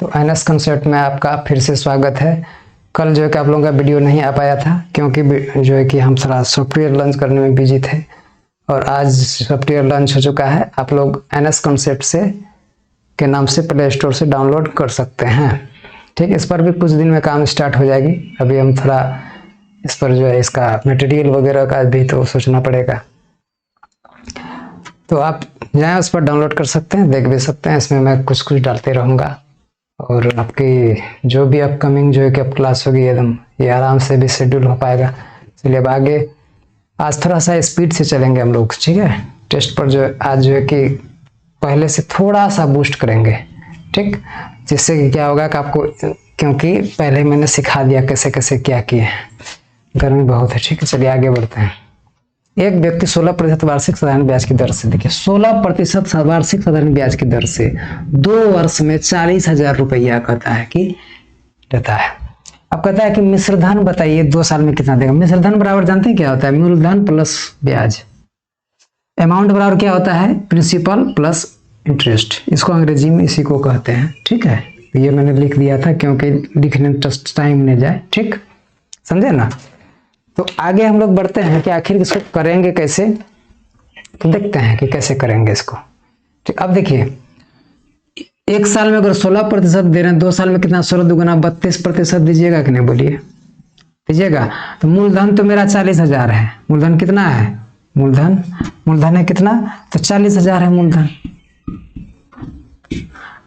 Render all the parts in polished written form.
तो NS concept में आपका फिर से स्वागत है। कल जो है कि आप लोगों का वीडियो नहीं आ पाया था क्योंकि जो है कि हम थोड़ा सॉफ्टवेयर लॉन्च करने में बिजी थे, और आज सॉफ्टवेयर लॉन्च हो चुका है। आप लोग एनएस कंसेप्ट से के नाम से प्ले स्टोर से डाउनलोड कर सकते हैं। ठीक, इस पर भी कुछ दिन में काम स्टार्ट हो जाएगी। अभी हम थोड़ा इस पर जो है इसका मटेरियल वगैरह का भी तो सोचना पड़ेगा, तो आप जाएं उस पर डाउनलोड कर सकते हैं, देख भी सकते हैं। इसमें मैं कुछ कुछ डालते रहूँगा और आपकी जो भी अपकमिंग जो है कि अब क्लास होगी एकदम ये आराम से भी शेड्यूल हो पाएगा। चलिए अब आगे, आज थोड़ा सा स्पीड से चलेंगे हम लोग, ठीक है। टेस्ट पर जो आज जो है कि पहले से थोड़ा सा बूस्ट करेंगे, ठीक, जिससे कि क्या होगा कि आपको, क्योंकि पहले मैंने सिखा दिया कैसे कैसे क्या किए। गर्मी बहुत है, ठीक है। चलिए आगे बढ़ते हैं। एक व्यक्ति 16% वार्षिक साधारण ब्याज की दर से, देखिए 16% वार्षिक साधारण ब्याज की दर से 2 वर्ष में 40,000 रुपया कहता है कि देता है। अब कहता है कि मिश्रधन बताइए 2 साल में कितना देगा। मिश्रधन बराबर जानते हैं क्या होता है? मूलधन प्लस ब्याज। अमाउंट बराबर क्या होता है? Principal plus interest. इसको अंग्रेजी में इसी को कहते हैं, ठीक है। ये मैंने लिख दिया था क्योंकि लिखने में टाइम नहीं जाए, ठीक, समझे ना। तो आगे हम लोग बढ़ते हैं कि आखिर इसको करेंगे कैसे, तो देखते हैं कि कैसे करेंगे इसको, ठीक। अब देखिए, 1 साल में अगर 16% दे रहे हैं, 2 साल में कितना? 16 दुगुना 32% दीजिएगा कि नहीं, बोलिए, दीजिएगा। तो मूलधन तो मेरा 40,000 है। मूलधन कितना है? मूलधन है कितना? तो 40,000 है मूलधन।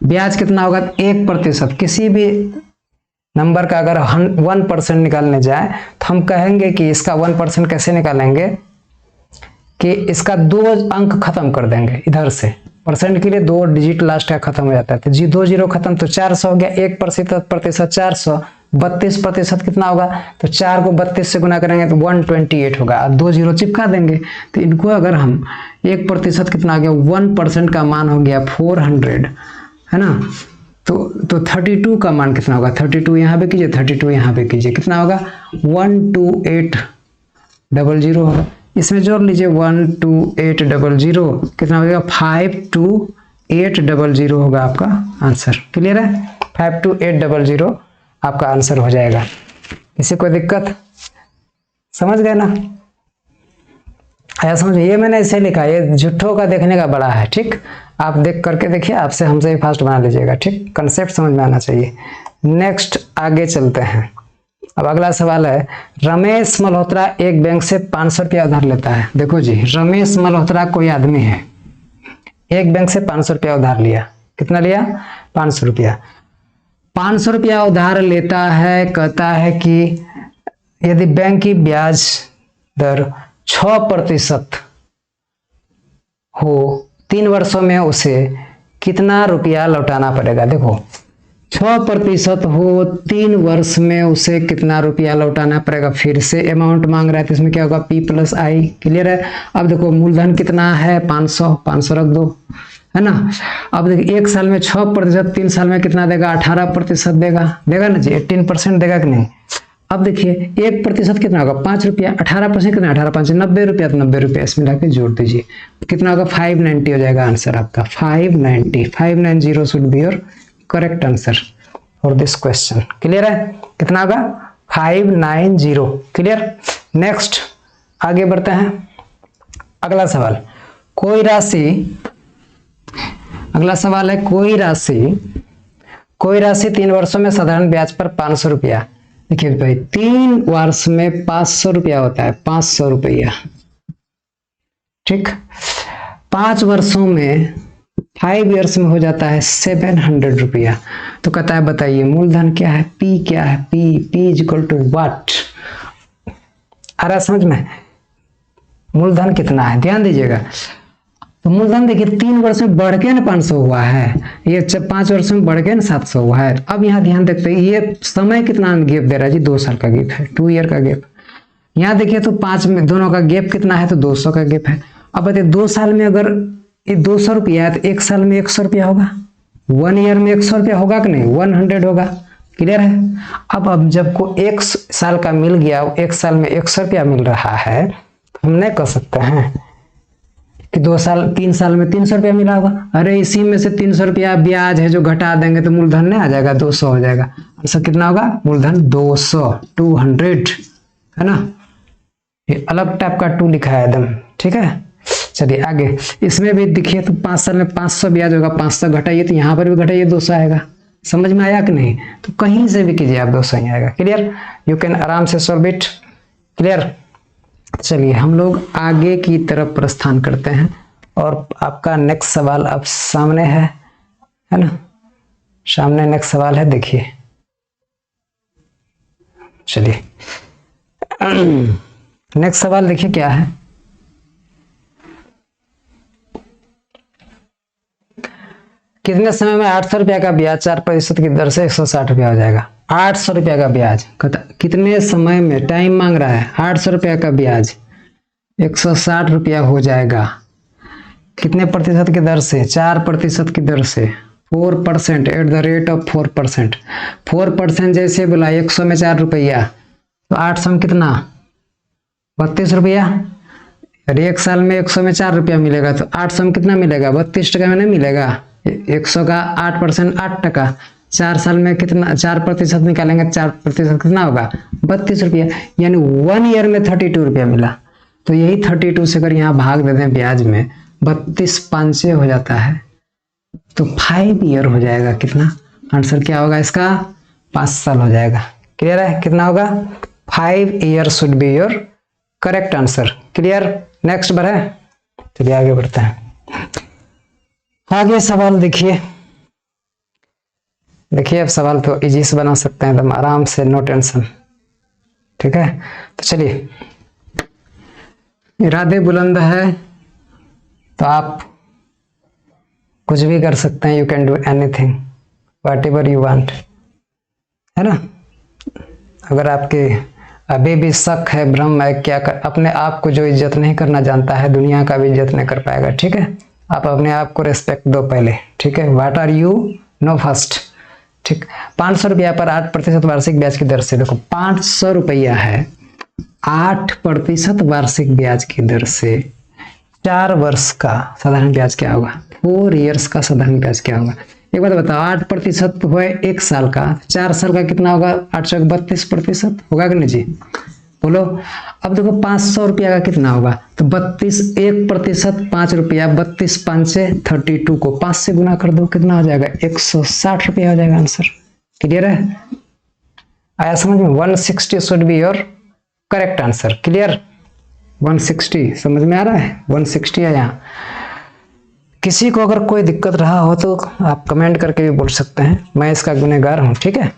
ब्याज कितना होगा? 1%। किसी भी नंबर का अगर 1% निकालने जाए तो हम कहेंगे कि इसका 1% कैसे निकालेंगे कि इसका 2 अंक खत्म कर देंगे इधर से। परसेंट के लिए 2 डिजिट लास्ट का खत्म हो जाता है, तो 2 जीरो खत्म, तो 400 हो गया। 1% 400, 32% कितना होगा? तो 4 को 32 से गुना करेंगे तो 128 होगा, और 2 जीरो चिपका देंगे। तो इनको अगर हम 1% कितना आ गया? 1% का मान हो गया 400, है ना। तो 32 का मान कितना होगा? 32 यहाँ पे कीजिए, 32 यहाँ पे कीजिए, कितना होगा? 12800 होगा। इसमें जोड़ लीजिए 12800, कितना हो जाएगा? 52800 होगा आपका आंसर। क्लियर है? 52800 आपका आंसर हो जाएगा। किसी को दिक्कत? समझ गए ना? आया समझ? ये मैंने ऐसे लिखा, ये झूठों का देखने का बड़ा है, ठीक। आप देख करके देखिए, आपसे हमसे ही फास्ट बना लीजिएगा, ठीक। कंसेप्ट समझ में आना चाहिए। नेक्स्ट आगे चलते हैं। अब अगला सवाल है, रमेश मल्होत्रा एक बैंक से 500 रुपया उधार लेता है। देखो जी, रमेश मल्होत्रा कोई आदमी है, एक बैंक से 500 रुपया उधार लिया। कितना लिया? 500 रुपया। 500 रुपया उधार लेता है, कहता है कि यदि बैंक की ब्याज दर 6% हो, 3 वर्षों में उसे कितना रुपया लौटाना पड़ेगा। देखो 6% हो, 3 वर्ष में उसे कितना रुपया लौटाना पड़ेगा। फिर से अमाउंट मांग रहा है, तो इसमें क्या होगा? P+I। क्लियर है? अब देखो मूलधन कितना है? 500 रख दो, है ना। अब देखिए 1 साल में 6%, 3 साल में कितना देगा? 18% देगा ना जी, 18% देगा कि नहीं। अब देखिए 1% कितना होगा? 5 रुपया। 18% कितना? 18 5 90 रुपया, तो 90 रुपया इसमें लाके जोड़ दीजिए, कितना होगा? 590 हो जाएगा आंसर आपका। 590 should be your correct answer for this question. Clear है? कितना होगा? 590। क्लियर? नेक्स्ट आगे बढ़ते हैं। अगला सवाल, कोई राशि, अगला सवाल है, कोई राशि 3 वर्षों में साधारण ब्याज पर 500 रुपया। देखिए भाई, 3 वर्ष में 500 रुपया होता है, 500 रुपया, ठीक। 5 वर्षों में 5 इयर्स में हो जाता है 700 रुपया। तो कहता है बताइए मूलधन क्या है? P क्या है? P is equal to what? आ रहा समझ में? मूलधन कितना है, ध्यान दीजिएगा। तो मूलधन देखिए 3 वर्ष में बढ़ के ना 500 हुआ है, ये 5 वर्ष में बढ़ के ना 700 हुआ है। अब यहाँ ध्यान देखते हैं, ये समय कितना गैप दे रहा है जी? 2 साल का गैप है, 2 ईयर का गैप। यहाँ देखिए तो 5 में दोनों का गैप कितना है? तो 200 का गैप है। अब बताइए 2 साल में अगर ये 200 रुपया है तो 1 साल में 100 रुपया होगा, 1 ईयर में 100 रुपया होगा कि नहीं? 100 होगा। क्लियर है? अब जब को 1 साल का मिल गया, 1 साल में 100 रुपया मिल रहा है, तो हम नहीं कह सकते हैं कि 2 साल 3 साल में 300 रुपया मिला होगा। अरे इसी में से 300 रुपया ब्याज है जो घटा देंगे तो मूलधन नहीं आ जाएगा, 200 हो जाएगा। आंसर कितना होगा? मूलधन 200, 200 है ना। ये अलग टाइप का 2 लिखा है एकदम, ठीक है। चलिए आगे, इसमें भी देखिए तो 5 साल में 500 ब्याज होगा, 500 घटाइए तो यहाँ पर भी घटाइए 200 आएगा। समझ में आया कि नहीं? तो कहीं से भी कीजिए आप 200 ही आएगा। क्लियर? यू कैन आराम से सॉल्व इट। क्लियर? चलिए हम लोग आगे की तरफ प्रस्थान करते हैं और आपका नेक्स्ट सवाल अब सामने है ना। सामने नेक्स्ट सवाल है, देखिए। चलिए नेक्स्ट सवाल देखिए क्या है। कितने समय में 800 रुपया का ब्याज 4% की दर से 160 रुपया हो जाएगा? 800 रुपया का ब्याज कितने समय में, टाइम मांग रहा है। 800 रुपया का ब्याज 160 रुपया हो जाएगा। कितने प्रतिशत की दर से? 4% की दर से, 4% एट द रेट ऑफ 4%। 4% जैसे बोला 100 में 4 रुपया, तो 800 में कितना? 32 रुपया। अरे 1 साल में 100 में 4 रुपया मिलेगा तो 800 में कितना मिलेगा? 32 टका में नहीं मिलेगा। 100 का 8% 8 टका, 4 साल में कितना? 4% निकालेंगे, 4% कितना होगा? 32 रुपया। यानी 1 ईयर में 32 रुपया मिला। तो यही 32 से अगर यहाँ भाग देते हैं ब्याज में, 32 5 हो जाता है, तो 5 ईयर हो जाएगा। कितना? आंसर क्या होगा इसका? 5 साल हो जाएगा। क्लियर है? कितना होगा? 5 year should be your correct answer. Clear? Next बढ़े, चलिए आगे बढ़ते हैं। आगे सवाल देखिए। देखिए अब सवाल तो इजी से बना सकते हैं एकदम आराम से, नो टेंशन, ठीक है। तो चलिए, इरादे बुलंद है तो आप कुछ भी कर सकते हैं। You can do anything what ever you want, है ना। अगर आपके अभी भी शक है, भ्रम है, क्या कर, अपने आप को जो इज्जत नहीं करना जानता है दुनिया का भी इज्जत नहीं कर पाएगा, ठीक है। आप अपने आप को रिस्पेक्ट दो पहले, ठीक है। What are you, no first, ठीक। 500 रुपया पर 8% वार्षिक ब्याज की दर से, देखो 500 रुपया है, 8% वार्षिक ब्याज की दर से 4 वर्ष का साधारण ब्याज क्या होगा? 4 इयर्स का साधारण ब्याज क्या होगा? एक बात बताओ, 8% हुआ 1 साल का, 4 साल का कितना होगा? 832% होगा कि नहीं जी? बोलो। अब देखो 500 रुपया का कितना होगा? तो 32, 1%, 5 रुपया, 32 5 से 32 को 5 से गुना कर दो, कितना हो जाएगा? 160 रुपया हो जाएगा आंसर। क्लियर है? आया समझ में? 160 should be your correct answer. Clear? 160 समझ में आ रहा है? 160 है यहाँ। किसी को अगर कोई दिक्कत रहा हो तो आप कमेंट करके भी बोल सकते हैं, मैं इसका गुनहगार हूं, ठीक है।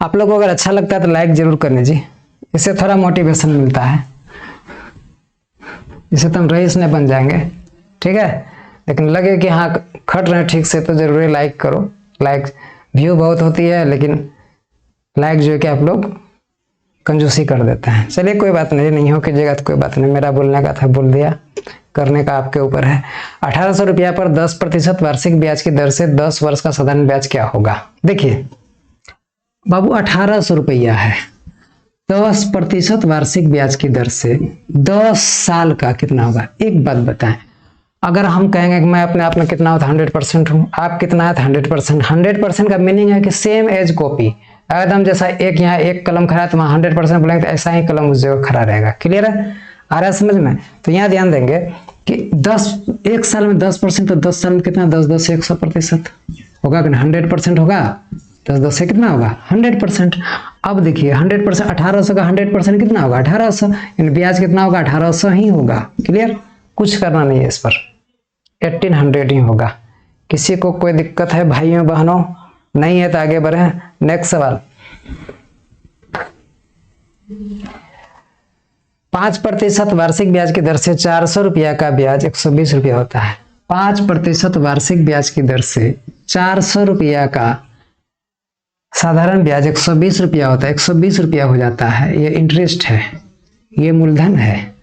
आप लोगों को अगर अच्छा लगता है तो लाइक जरूर करने जी, इससे थोड़ा मोटिवेशन मिलता है, इससे तो हम रईस नहीं बन जाएंगे, ठीक है। लेकिन लगे कि हाँ खट रहे ठीक से तो जरूर लाइक करो। लाइक व्यू बहुत होती है लेकिन लाइक जो है कि आप लोग कंजूसी कर देते हैं। चलिए कोई बात नहीं हो कीजिएगा तो कोई बात नहीं, मेरा बोलने का था बोल दिया, करने का आपके ऊपर है। 1800 रुपया पर 10% वार्षिक ब्याज की दर से 10 वर्ष का साधारण ब्याज क्या होगा? देखिए बाबू 1800 रुपया है, 10% वार्षिक ब्याज की दर से 10 साल का कितना होगा? एक बात बताएं, अगर हम कहेंगे कि मैं अपने आप में कितना होता 100% हूँ, आप कितना है 100%। 100% का मीनिंग है कि सेम एज कॉपी, एकदम जैसा एक यहाँ एक कलम खड़ा है तो वहाँ 100% बोलेंगे तो ऐसा ही कलम उस जगह खड़ा रहेगा। क्लियर है? आ रहा है समझ में? तो यहाँ ध्यान देंगे कि 1 साल में 10% तो 10 साल में कितना? 10 से 100% होगा कि 100% होगा। 10 से कितना होगा? 100%। अब देखिए 100%, 1800 का 100% कितना होगा? 1800, यानी ब्याज कितना होगा? 1800 ही होगा। क्लियर? कुछ करना नहीं है इस पर, 1800 ही होगा। किसी को कोई दिक्कत है भाइयों बहनों? नहीं है तो आगे बढ़े। नेक्स्ट सवाल, 5% वार्षिक ब्याज की दर से 400 रुपया का ब्याज 120 रुपया होता है। 5% वार्षिक ब्याज की दर से 400 रुपया का साधारण ब्याज 120 रुपया होता है, 120 रुपया हो जाता है। ये इंटरेस्ट है, ये मूलधन है,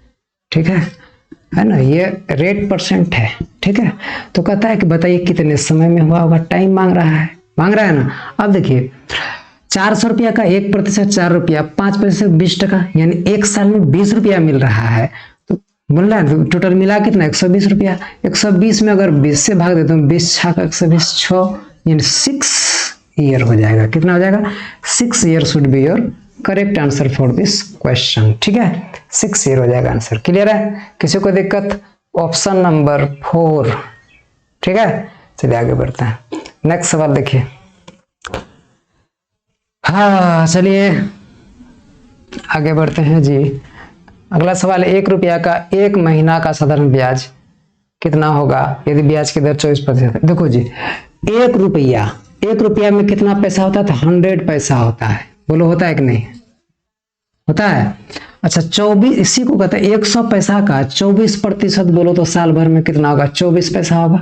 ठीक है ना। ये रेट परसेंट है, ठीक है। तो कहता है कि बताइए कितने समय में हुआ होगा? टाइम मांग रहा है ना। अब देखिए 400 रुपया का 1% 4 रुपया, 5% 20 टका, यानी 1 साल में 20 रुपया मिल रहा है। तो बोल रहा है टोटल मिला कितना 120 रुपया। 120 में अगर 20 से भाग देता हूँ, 20 छः 120 6 यानी 6 ईयर हो जाएगा। कितना हो जाएगा? 6 year should be your correct answer for this question. ठीक है, 6 ईयर हो जाएगा आंसर। क्लियर है? किसी को दिक्कत? Option number 4। ठीक है, चलिए आगे बढ़ते हैं। नेक्स्ट सवाल देखिए। हाँ चलिए आगे बढ़ते हैं जी। अगला सवाल, 1 रुपया का 1 महीना का साधारण ब्याज कितना होगा यदि ब्याज की दर 24% है? देखो जी, 1 रुपया में कितना पैसा होता है? तो 100 पैसा होता है। बोलो होता है कि नहीं होता है? अच्छा 24, इसी को कहते हैं 100 पैसा का 24% बोलो तो साल भर में कितना होगा? 24 पैसा होगा।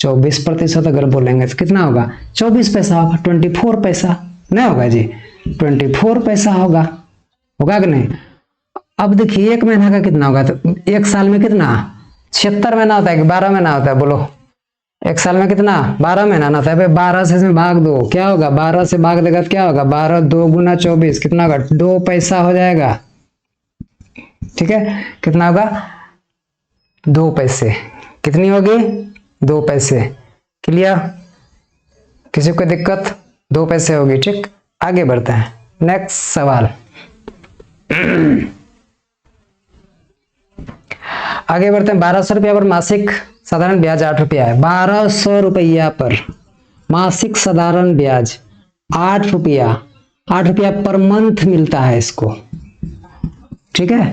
24% अगर बोलेंगे तो कितना होगा? 24 पैसा होगा। 24 पैसा नहीं होगा जी, 24 पैसा होगा कि नहीं? अब देखिए 1 महीना का कितना होगा? तो 1 साल में कितना? 76 महीना होता है कि 12 महीना होता है? बोलो 1 साल में कितना? 12 महीना ना होता है। 12 से इसमें भाग दो, क्या होगा? 12 से भाग देगा तो क्या होगा? 12 2 गुना 24 कितना होगा? 2 पैसा हो जाएगा। ठीक है, कितना होगा? 2 पैसे। कितनी होगी? 2 पैसे। क्लियर? किसी को दिक्कत? 2 पैसे होगी। ठीक, आगे बढ़ते हैं। नेक्स्ट सवाल आगे बढ़ते हैं। 1200 रुपया पर मासिक साधारण ब्याज 8 रुपया है। 1200 रुपया पर मासिक साधारण ब्याज 8 रुपया। 8 रुपया पर मंथ मिलता है इसको। ठीक है,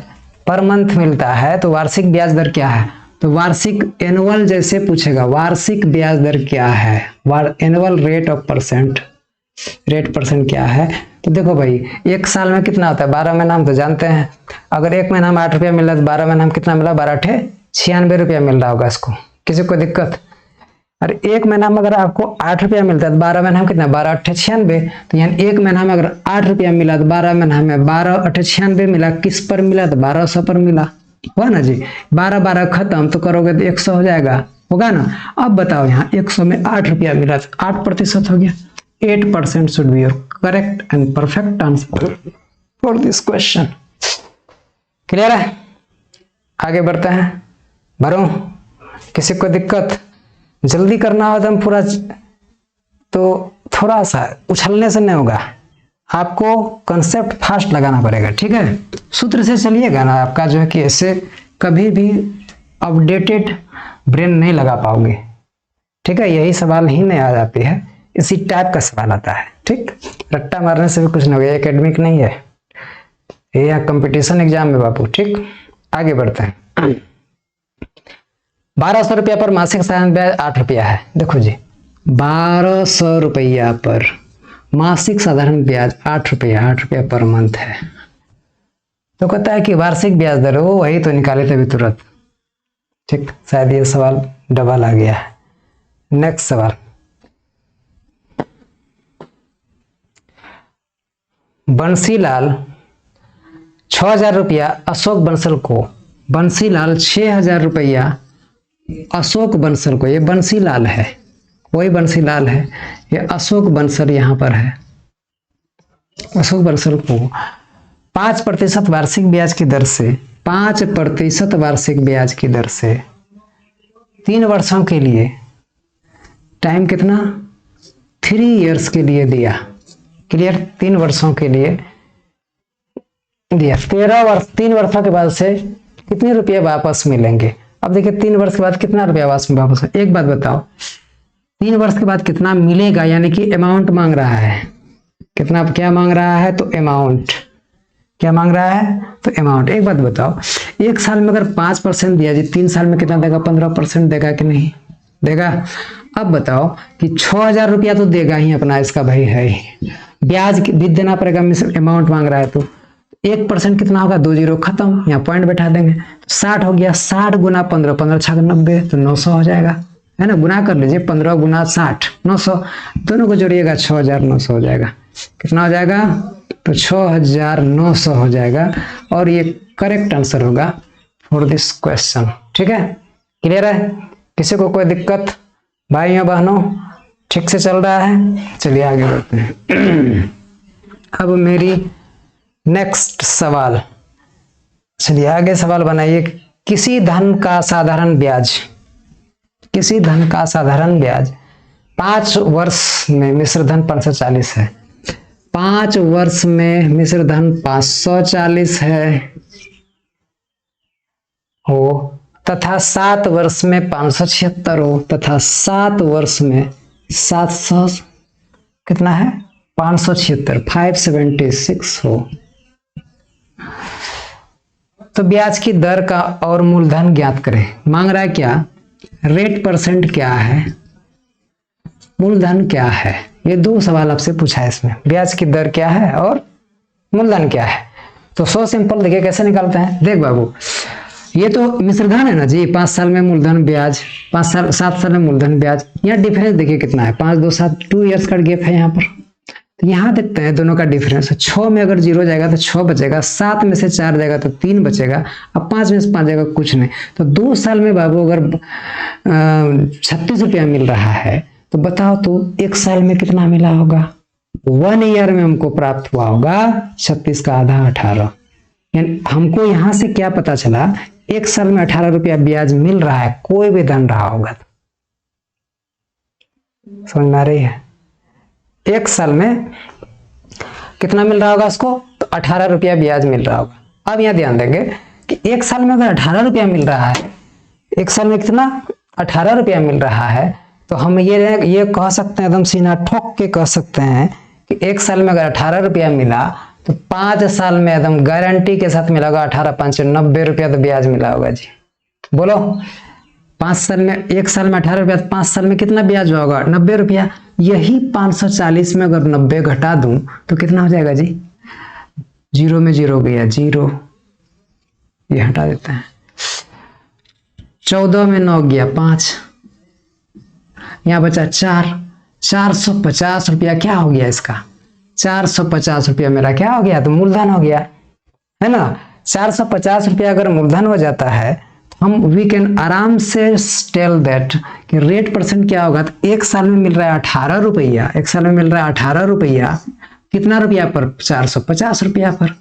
पर मंथ मिलता है। तो वार्षिक ब्याज दर क्या है? तो वार्षिक एनुअल जैसे पूछेगा, वार्षिक ब्याज दर क्या है? एनुअल रेट ऑफ परसेंट क्या है? तो देखो भाई 1 साल में कितना होता है? 12 महीना हम तो जानते हैं। अगर 1 महीना में 8 रुपया मिल रहा है तो 12 महीना में कितना मिला? 12 8 96 रुपया मिल रहा होगा इसको। किसी को दिक्कत? अरे 1 महीना में अगर आपको 8 रुपया मिलता है तो 12 महीना में कितना? 12 8 96। तो यानी 1 महीना में अगर 8 रुपया मिला तो 12 महीना में 12 8 96 मिला। किस पर मिला? तो 1200 पर मिला। हुआ ना जी? 12 12 खत्म तो करोगे तो 100 हो जाएगा, होगा ना? अब बताओ यहाँ 100 में 8 रुपया मिला तो 8% हो गया। 8% should be your correct and perfect answer for this question. Clear है? आगे बढ़ते हैं। भरो, किसी को दिक्कत? जल्दी करना हो तो पूरा, तो थोड़ा सा उछलने से नहीं होगा, आपको कंसेप्ट फास्ट लगाना पड़ेगा। ठीक है, सूत्र से चलिएगा ना, आपका जो है कि ऐसे कभी भी अपडेटेड ब्रेन नहीं लगा पाओगे। ठीक है, यही सवाल ही नहीं आ जाती है, इसी टाइप का सवाल आता है। ठीक, रट्टा मारने से भी कुछ नहीं होगा, एकेडमिक नहीं है ये, यहाँ कंपटीशन एग्जाम में बाबू। ठीक, आगे बढ़ते हैं। 1200 रुपया पर मासिक साधारण ब्याज 8 रुपया है। देखो जी, 1200 रुपया पर मासिक साधारण ब्याज 8 रुपया पर मंथ है। तो कहता है कि वार्षिक ब्याज दर, वो वही तो निकाले थे अभी तुरंत। ठीक, शायद ये सवाल डबल आ गया है। नेक्स्ट सवाल, बंसीलाल 6000 रुपया अशोक बंसल को, बंसीलाल 6000 रुपया अशोक बंसल को, ये बंसीलाल है, वही बंसीलाल है, ये अशोक बंसल यहां पर है। अशोक बंसल को 5% वार्षिक ब्याज की दर से, 5% वार्षिक ब्याज की दर से 3 वर्षों के लिए, टाइम कितना? 3 इयर्स के लिए दिया। क्लियर? 3 वर्षों के लिए दिया। 3 वर्षों के बाद से कितने रुपये वापस मिलेंगे? अब देखिए 3 वर्ष के बाद कितना रुपया वापस। एक बात बताओ, 3 वर्ष के बाद कितना मिलेगा, यानी कि अमाउंट मांग रहा है। कितना, क्या मांग रहा है? तो अमाउंट। क्या मांग रहा है? तो अमाउंट। एक बात बताओ, 1 साल में अगर 5% दिया जी, 3 साल में कितना देगा? 15% देगा कि नहीं देगा? अब बताओ कि 6000 रुपया तो देगा ही अपना, इसका भाई है ही, ब्याज भी देना पड़ेगा, अमाउंट मांग रहा है। तो 1% कितना होगा? 2 जीरो खत्म, यहाँ पॉइंट बैठा देंगे, 60 हो गया। 60 गुना 15, 15 6 90, तो 900 हो जाएगा, है ना? गुना कर लीजिए, 15 गुना 60 900, दोनों को जोड़िएगा 6900 हो जाएगा। कितना हो जाएगा? तो 6900 हो जाएगा, और ये करेक्ट आंसर होगा फॉर दिस क्वेश्चन। ठीक है, क्लियर है? किसी को कोई दिक्कत? भाइयों बहनों, ठीक से चल रहा है? चलिए आगे बढ़ते हैं। अब मेरी नेक्स्ट सवाल, चलिए आगे सवाल बनाइए किसी धन का साधारण ब्याज, किसी धन का साधारण ब्याज 5 वर्ष में मिश्र धन 540 है, 5 वर्ष में मिश्र धन 540 है हो, तथा 7 वर्ष में 576 हो, तथा 7 वर्ष में 700 कितना है 576 576 हो। तो ब्याज की दर का और मूलधन ज्ञात करें। मांग रहा है क्या, रेट परसेंट क्या है, मूलधन क्या है। ये 2 सवाल आपसे पूछा है इसमें, ब्याज की दर क्या है और मूलधन क्या है। तो सो सिंपल, देखिए कैसे निकालते हैं। देख बाबू, ये तो मिश्रधन है ना जी, 5 साल में मूलधन ब्याज, 7 साल में मूलधन ब्याज। यहाँ डिफरेंस देखिए कितना है, 5 2 7 2 ईयर्स का गैप है यहाँ पर। तो यहाँ देखते हैं दोनों का डिफरेंस। 6 में अगर 0 जाएगा तो 6 बचेगा, 7 में से 4 जाएगा तो 3 बचेगा, अब 5 में से 5 जाएगा कुछ नहीं। तो 2 साल में बाबू अगर 36 रुपया मिल रहा है तो बताओ तो 1 साल में कितना मिला होगा। 1 ईयर में हमको प्राप्त हुआ होगा 36 का आधा 18। यानी हमको यहाँ से क्या पता चला, 1 साल में 18 रुपया ब्याज मिल रहा है, कोई भी धन रहा होगा तो। समझ में आ रही है। 1 साल में कितना मिल रहा होगा उसको, तो 18 रुपया ब्याज मिल रहा होगा। अब यहाँ ध्यान देंगे कि 1 साल में अगर 18 रुपया मिल रहा है, 1 साल में कितना 18 रुपया मिल रहा है, तो हम ये कह सकते हैं, एकदम सीना ठोक के कह सकते हैं कि 1 साल में अगर 18 रुपया मिला तो 5 साल में एकदम गारंटी के साथ मिला होगा 18 5 90 रुपया तो ब्याज मिला होगा जी। बोलो 5 साल में, 1 साल में 18 रुपया, 5 साल में कितना ब्याज हुआ होगा 90 रुपया। यही 540 में अगर 90 घटा दूं तो कितना हो जाएगा जी, 0 में 0 गया 0, ये हटा देते हैं। 14 में 9 गया 5, यहाँ बचा 4, 450 रुपया क्या हो गया इसका, 450 रुपया मेरा क्या हो गया, तो मूलधन हो गया है ना। 450 रुपया अगर मूलधन हो जाता है तो हम वी कैन आराम से टेल दैट कि रेट परसेंट क्या होगा। तो 1 साल में मिल रहा है 18 रुपया, 1 साल में मिल रहा है 18 रुपया, कितना रुपया पर, 450 रुपया पर,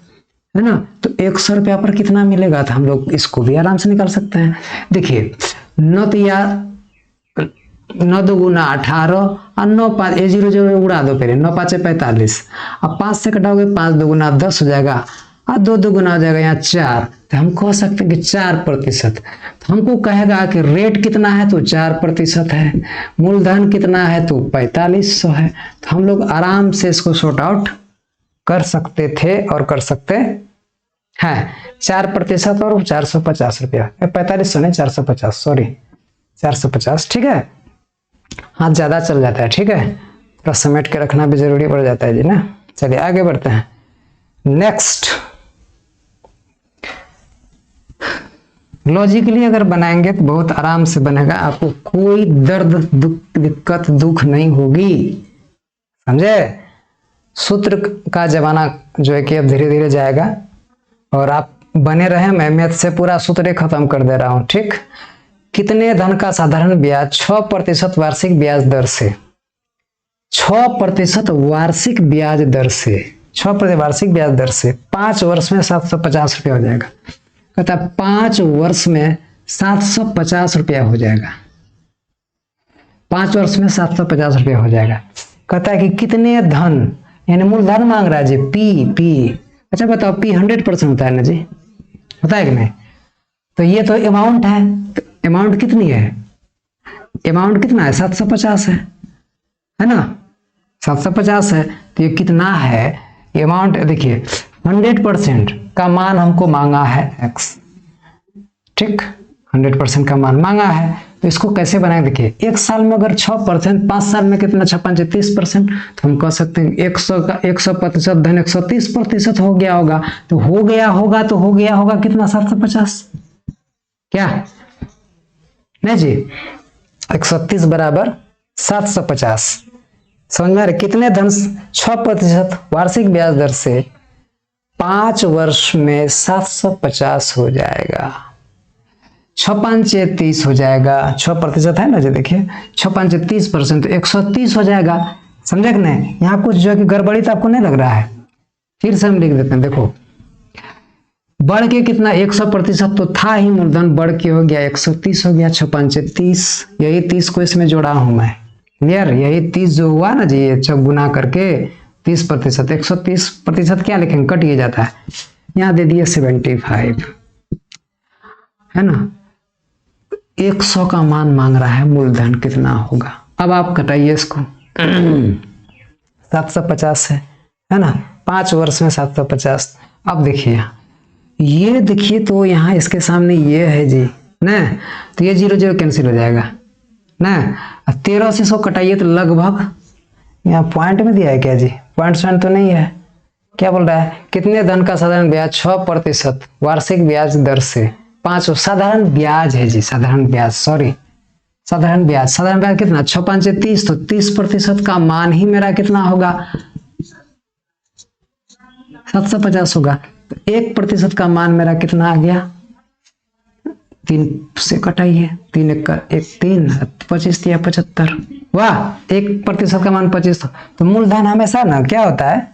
है ना। तो 100 रुपया पर कितना मिलेगा, तो हम लोग इसको भी आराम से निकाल सकते हैं। देखिए 9 दुगुना 18 और 9 5 0 0 उड़ा दो, पहले 9 5 45, अब 5 से कटाओगे 5 दुगुना 10 हो जाएगा और 2 दुगुना हो जाएगा यहाँ 4। तो हम कह सकते हैं कि 4%। तो हमको कहेगा कि रेट कितना है, तो 4% है, मूलधन कितना है, तो 4500 है। तो हम लोग आराम से इसको सॉर्ट आउट कर सकते थे और कर सकते हैं। 4% और 450 रुपया, 4500 नहीं 450, सॉरी 450, ठीक है। हाथ ज्यादा चल जाता है, ठीक है, थोड़ा समेट के रखना भी जरूरी पड़ जाता है जी ना। चलिए आगे बढ़ते हैं। नेक्स्ट, लॉजिकली अगर बनाएंगे तो बहुत आराम से बनेगा, आपको कोई दर्द दिक्कत दुख नहीं होगी, समझे। सूत्र का जमाना जो है कि अब धीरे धीरे जाएगा और आप बने रहे। मैं मैथ से पूरा सूत्र खत्म कर दे रहा हूं, ठीक। कितने धन का साधारण ब्याज 6% वार्षिक ब्याज दर से, 6% वार्षिक ब्याज दर से, 6% वार्षिक ब्याज दर से 5 वर्ष में 750 रुपया हो जाएगा। कहता 5 वर्ष में 750 रुपया हो जाएगा, 5 वर्ष में 750 रुपया हो जाएगा। कहता है कि कितने धन, यानी मूलधन मांग रहा है जी, पी। अच्छा बताओ पी 100% होता है ना जी, होता है कि नहीं। तो ये तो अमाउंट है, तो अमाउंट कितनी है, अमाउंट कितना है 750 है ना, 750 है। तो ये कितना है अमाउंट, देखिए 100% का मान हमको मांगा है x, ठीक, 100% का मान मांगा है। तो इसको कैसे बनाए, देखिए 1 साल में अगर 6%, 5 साल में कितना 56 30%, तो हम कह सकते हैं 100 का 100% धन 130% हो गया होगा। तो हो गया होगा कितना 750, क्या नहीं जी, 130 बराबर 750। समझ में आ रहा है। कितने धन 6% वार्षिक ब्याज दर से 5 वर्ष में 750 हो जाएगा, 6 5 30 हो जाएगा, 6% है ना जी, देखिए 6 5 30%, तो 130 हो जाएगा। समझे कि नहीं। यहाँ कुछ जो है कि गड़बड़ी तो आपको नहीं लग रहा है, फिर से हम लिख देते हैं। देखो बढ़ के कितना 100% तो था ही मूलधन, बढ़ के हो गया 130 हो गया, 6×5 = 30, यही 30 को इसमें जोड़ा हूं मैं। क्लियर, यही 30 जो हुआ ना जी, ये सब गुना करके 30%, 130% क्या लिखेंगे, कट ये जाता है, यहाँ दे दिए 75, है ना। 100 का मान मांग रहा है, मूलधन कितना होगा। अब आप कटाइए इसको 750 है ना, 5 वर्ष में 750। अब देखिए, ये देखिए तो यहाँ इसके सामने ये है जी ना, तो ये 0 0 कैंसिल हो जाएगा ना। 13 से 100 कटाइए तो लगभग, यहाँ पॉइंट में दिया है क्या जी, पॉइंट तो नहीं है। क्या बोल रहा है, कितने धन का साधारण ब्याज, 6% वार्षिक ब्याज दर से 5, साधारण ब्याज है जी, साधारण ब्याज, सॉरी साधारण ब्याज, साधारण ब्याज कितना, 6×5 = 30, तो 30% का मान ही मेरा कितना होगा, 750 होगा। तो 1% का मान मेरा कितना आ गया, 3 से कटाइए, 3 × 1 = 3, 25 × 75, वाह 1% का मान 25, तो मूलधन हमेशा ना क्या होता है,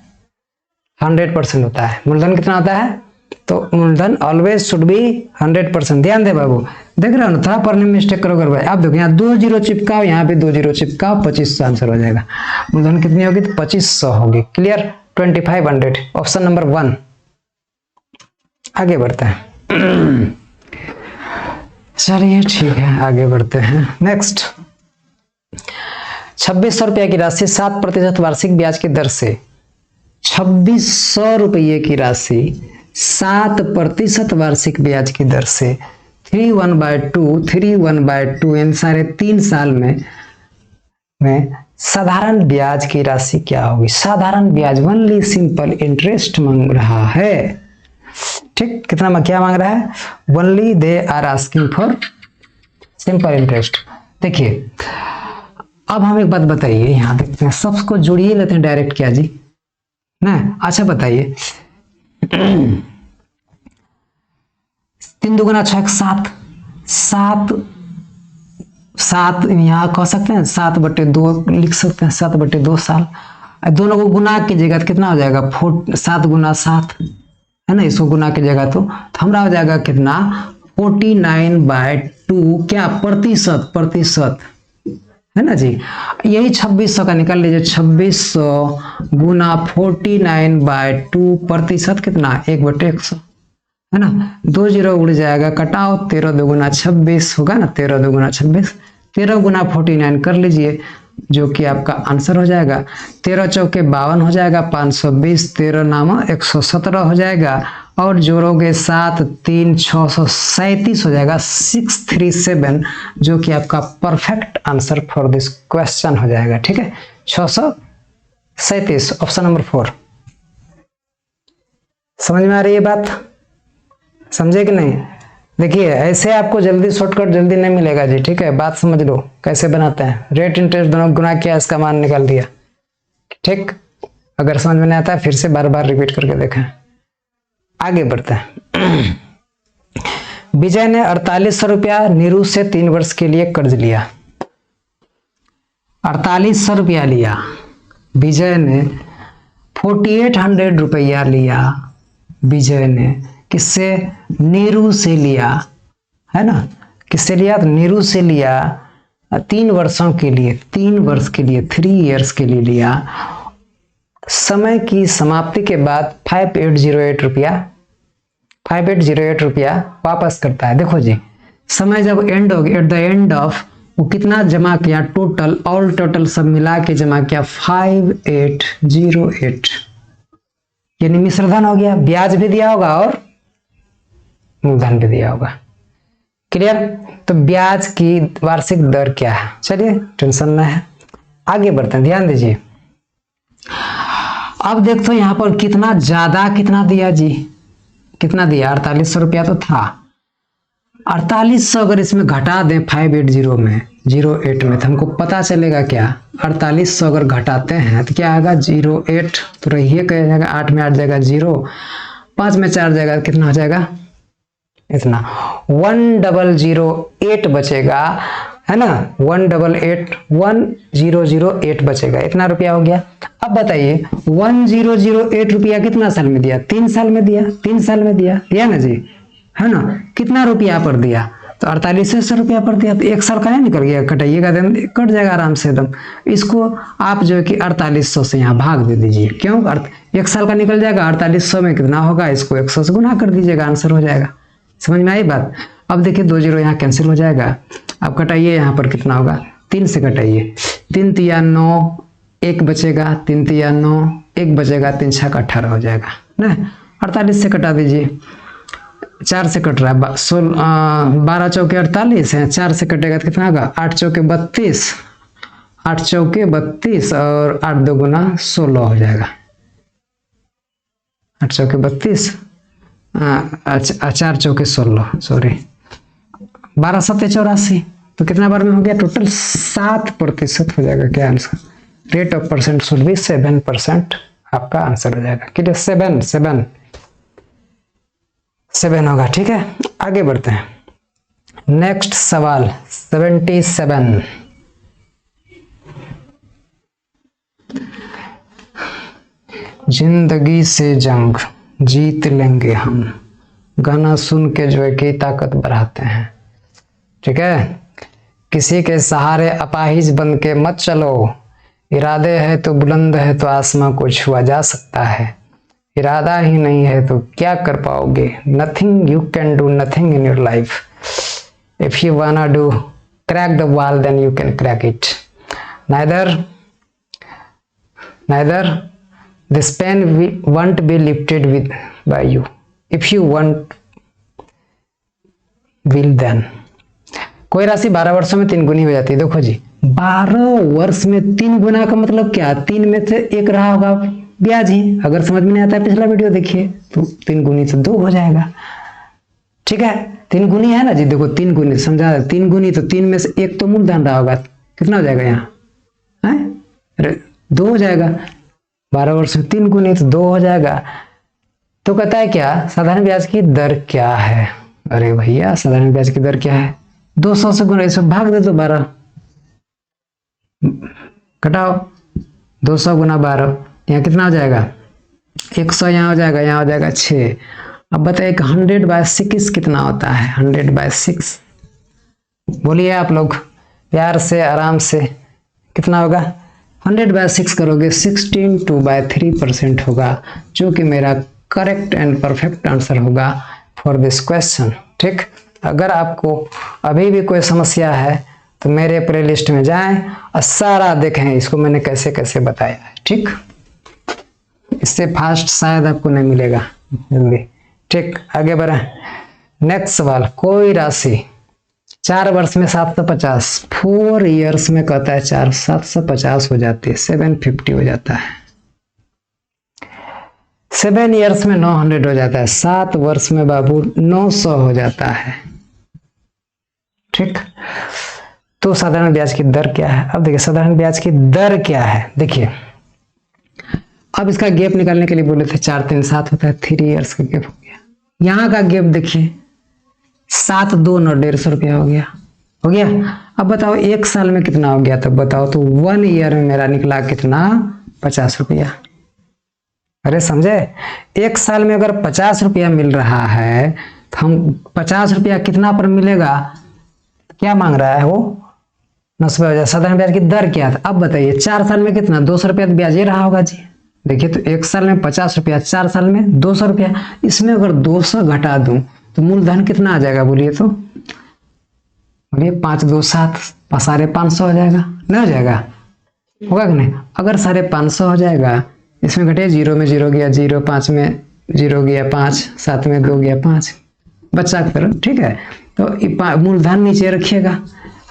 100% होता है। मूलधन कितना होता है, तो मूलधन ऑलवेज शुड बी 100%। ध्यान दे बाबू, देख रहे हो ना, थोड़ा पढ़ने में मिस्टेक करोगे भाई। आप देखो यहाँ 2 0 चिपकाओ, यहाँ पे 2 0 चिपकाओ, 2500 आंसर हो जाएगा। मूलधन कितनी होगी, तो 2500 होगी। Clear, 2500, option number 1। आगे बढ़ते हैं चलिए ठीक है, आगे बढ़ते हैं। नेक्स्ट, 2600 रुपये की राशि 7% वार्षिक ब्याज की दर से, 2600 रुपये की राशि 7% वार्षिक ब्याज की दर से 3/1/2 इन सारे 3 साल में साधारण ब्याज की राशि क्या होगी। साधारण ब्याज, ओनली सिंपल इंटरेस्ट मांग रहा है। ठीक, कितना क्या मांग रहा है, only they are asking for simple interest. देखिए अब हम एक बात बताइए, यहाँ देखते हैं, सबको जोड़िए लेते हैं डायरेक्ट क्या जी ना। अच्छा बताइए, 3 × 2 = 6 = 7 यहाँ कह सकते हैं 7/2 लिख सकते हैं, 7/2 साल। दोनों को गुना कीजिएगा तो कितना हो जाएगा, 7 × 7 है ना, इसको गुना कीजिएगा तो हमारा हो जाएगा कितना, 49/2 क्या प्रतिशत है ना जी। यही 2600 का निकाल लीजिए, 2600 × 49/2 प्रतिशत कितना, 1/100 है ना। 2 0 उड़ जाएगा, कटाओ, 13 × 2 = 26 होगा ना, 13 × 2 = 26, 13 × 49 कर लीजिए, जो कि आपका आंसर हो जाएगा। 13 चौके 52 हो जाएगा, 520, 13 नामा 117 हो जाएगा, और जोड़ोगे 7 3 637 हो जाएगा, 637, जो कि आपका perfect answer for this question हो जाएगा। ठीक है, 637, ऑप्शन नंबर 4। समझ में आ रही है बात, समझे कि नहीं। देखिए ऐसे आपको जल्दी शॉर्टकट जल्दी नहीं मिलेगा जी। ठीक है, बात समझ लो कैसे बनाते हैं। रेट इंटरेस्ट दोनों गुना किया, इसका मान निकाल दिया। ठीक, अगर समझ में नहीं आता है फिर से बार बार रिपीट करके देखें। आगे बढ़ते हैं। विजय ने 4800 रुपया नीरू से 3 वर्ष के लिए कर्ज लिया। 4800 रुपया लिया विजय ने, 4800 रुपया लिया विजय ने, किससे, नीरू से लिया, है ना। किससे लिया, तो नीरू से लिया 3 वर्षों के लिए, 3 वर्ष के लिए, 3 इयर्स के लिए लिया। समय की समाप्ति के बाद 5808 रुपया वापस करता है। देखो जी, समय जब एंड हो गया, एट द एंड ऑफ, वो कितना जमा किया, टोटल ऑल टोटल सब मिला के जमा किया 5808, यानी मिश्रधन हो गया, ब्याज भी दिया होगा और मूलधन भी दिया होगा। क्लियर, तो ब्याज की वार्षिक दर क्या है, चलिए टेंशन ना है, आगे बढ़ते हैं। ध्यान दीजिए, अब देखो यहां पर कितना ज्यादा कितना दिया जी, कितना दिया, 4800 रुपया तो था। 4800 अगर इसमें घटा दें 580 में, 08 में, तो हमको पता चलेगा क्या, 4800 अगर घटाते हैं तो क्या आएगा, 08 तो रहिए कह जाएगा, 8 में 8 जाएगा 0, 5 में 4 जाएगा, कितना हो जाएगा इतना, 1008 बचेगा। है ना, 1881008 बचेगा, इतना रुपया हो गया। अब बताइए 1008 रुपया कितना साल में दिया, 3 साल में दिया, 3 साल में दिया ना जी, है ना, कितना रुपया पर दिया, तो 4800 रुपया पर दिया, तो 1 साल का नहीं निकल गया, कटाइएगा कट जाएगा आराम से एकदम। इसको आप जो है कि 4800 से यहाँ भाग दे दीजिए, क्यों, 1 साल का निकल जाएगा, 4800 में कितना होगा, इसको 100 से गुना कर दीजिएगा, आंसर हो जाएगा। समझ में आई बात। अब देखिए 2 जीरो यहाँ कैंसिल हो जाएगा। अब कटाइए, यहाँ पर कितना होगा, 3 से कटाइए, 3 तिया 9, 1 बचेगा, 3 तिया 9, 1 बचेगा, 3 छः का 18 हो जाएगा ना। 48 से कटा दीजिए, 4 से कट रहा है, 12 चौके 48 है, 4 से कटेगा तो कितना होगा, 8 चौके 32, 8 चौके 32 और 8 दो गुना 16 हो जाएगा, 8 चौके 32, 4 चौके 16, सॉरी 12 7 84, तो कितना बार में हो गया, टोटल 7% हो जाएगा। क्या answer, rate of percent should be 7% आपका आंसर हो जाएगा। कितने, 7 होगा। ठीक है, आगे बढ़ते हैं। नेक्स्ट सवाल 77। जिंदगी से जंग जीत लेंगे हम, गाना सुन के जो है कि ताकत बढ़ाते हैं। ठीक है, किसी के सहारे अपाहिज बन के मत चलो, इरादे है तो बुलंद है तो आसमां को छुआ जा सकता है, इरादा ही नहीं है तो क्या कर पाओगे, nothing you can do nothing in your life, if you wanna do crack the wall then you can crack it, neither this pen won't be lifted with by you, if you want will then। कोई राशि 12 वर्षों में 3 गुनी हो जाती है। देखो जी, 12 वर्ष में 3 गुना का मतलब क्या, 3 में से 1 रहा होगा ब्याज ही। अगर समझ में नहीं आता है पिछला वीडियो देखिए, तो 3 गुनी से 2 हो जाएगा। ठीक है, 3 गुनी है ना जी, देखो 3 गुनी समझा, 3 गुनी तो 3 में से 1 तो मूलधन रहा होगा, कितना हो जाएगा यहाँ, है 2 हो जाएगा। 12 वर्ष में 3 गुनी तो 2 हो जाएगा। तो कहता है क्या, साधारण ब्याज की दर क्या है। अरे भैया, साधारण ब्याज की दर क्या है, 200 से गुना, इसमें भाग दे दो 12, घटाओ 200 गुना 12, यहाँ कितना हो जाएगा, 100, यहाँ हो जाएगा, यहाँ हो जाएगा 6। अब बताइए 100/6 कितना होता है, 100/6 बोलिए आप लोग प्यार से आराम से, कितना होगा, 100/6 करोगे 16/3% होगा, जो कि मेरा करेक्ट एंड परफेक्ट आंसर होगा फॉर दिस क्वेश्चन। ठीक, अगर आपको अभी भी कोई समस्या है तो मेरे प्लेलिस्ट में जाएं और सारा देखें, इसको मैंने कैसे कैसे बताया है। ठीक, इससे फास्ट शायद आपको नहीं मिलेगा जल्दी। ठीक, आगे बढ़े। नेक्स्ट सवाल, कोई राशि 4 वर्ष में 750, 4 ईयर्स में कहता है 750 हो जाती है, 750 हो जाता है, 7 ईयर्स में 900 हो जाता है, 7 वर्ष में बाबू 900 हो जाता है। ठीक, तो साधारण ब्याज की दर क्या है। अब देखिए साधारण ब्याज की दर क्या है, देखिए अब इसका गैप निकालने के लिए बोले थे 4 3 7 होता है, 3 ईयर्स का गैप हो गया। यहाँ का गैप देखिए 7 2 9 150 रुपया हो गया, हो गया। अब बताओ 1 साल में कितना हो गया, तब बताओ तो 1 ईयर में मेरा निकला कितना, 50 रुपया। अरे समझे, 1 साल में अगर 50 रुपया मिल रहा है तो हम 50 रुपया कितना पर मिलेगा, क्या मांग रहा है वो, 90 हो जाए। साधारण ब्याज की दर क्या था, अब बताइए 4 साल में कितना, 200 रुपया तो ब्याज ही रहा होगा जी। देखिए तो 1 साल में 50 रुपया, 4 साल में 200 रुपया, इसमें अगर 200 घटा दूं तो मूलधन कितना आ जाएगा बोलिए तो, बोलिए 5 2 7, 550 हो जाएगा, नहीं हो जाएगा, होगा कि नहीं। अगर 550 हो जाएगा, इसमें घटे 0 में 0 गया 0, 5 में 0 गया 5, 7 में 2 गया 5, बच्चा की तरह। ठीक है, तो मूलधन नीचे रखिएगा,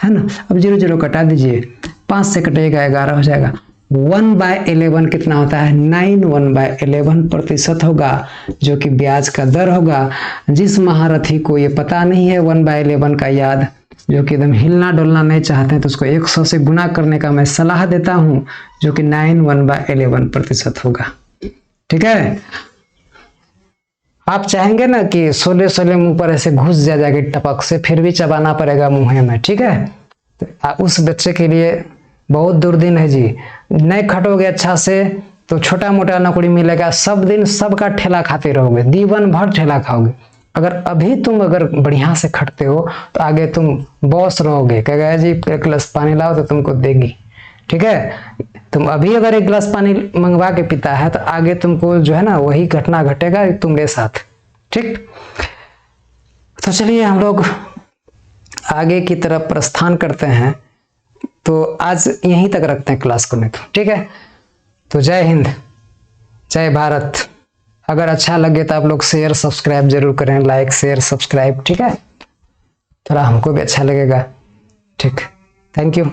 है ना। अब 0 0 कटा दीजिए, 5 से कटेगा 11 हो जाएगा। 1/11 कितना होता है, 9 1/11% होगा, जो कि ब्याज का दर होगा। जिस महारथी को ये पता नहीं है 1/11 का याद, जो कि एकदम हिलना डोलना नहीं चाहते हैं, तो उसको 100 से गुना करने का मैं सलाह देता हूं, जो कि 9 1/11% होगा। ठीक है, आप चाहेंगे ना कि 16 मुंह पर ऐसे घुस जाएगा टपक से, फिर भी चबाना पड़ेगा मुंह में। ठीक है, तो उस बच्चे के लिए बहुत दुर्दिन है जी। नहीं खटोगे अच्छा से तो छोटा मोटा नौकरी मिलेगा, सब दिन सबका ठेला खाते रहोगे, जीवन भर ठेला खाओगे। अगर अभी तुम अगर बढ़िया से खटते हो तो आगे तुम बॉस रहोगे, कहेगा जी एक गिलास पानी लाओ तो तुमको देगी, ठीक है। तुम अभी अगर एक गिलास पानी मंगवा के पीता है तो आगे तुमको जो है ना वही घटना घटेगा तुम्हारे साथ, ठीक। तो चलिए हम लोग आगे की तरफ प्रस्थान करते हैं। तो आज यहीं तक रखते हैं क्लास को, नहीं तो ठीक है। तो जय हिंद, जय भारत। अगर अच्छा लगे तो आप लोग शेयर सब्सक्राइब जरूर करें, लाइक शेयर सब्सक्राइब, ठीक है। थोड़ा हमको भी अच्छा लगेगा, ठीक। Thank you.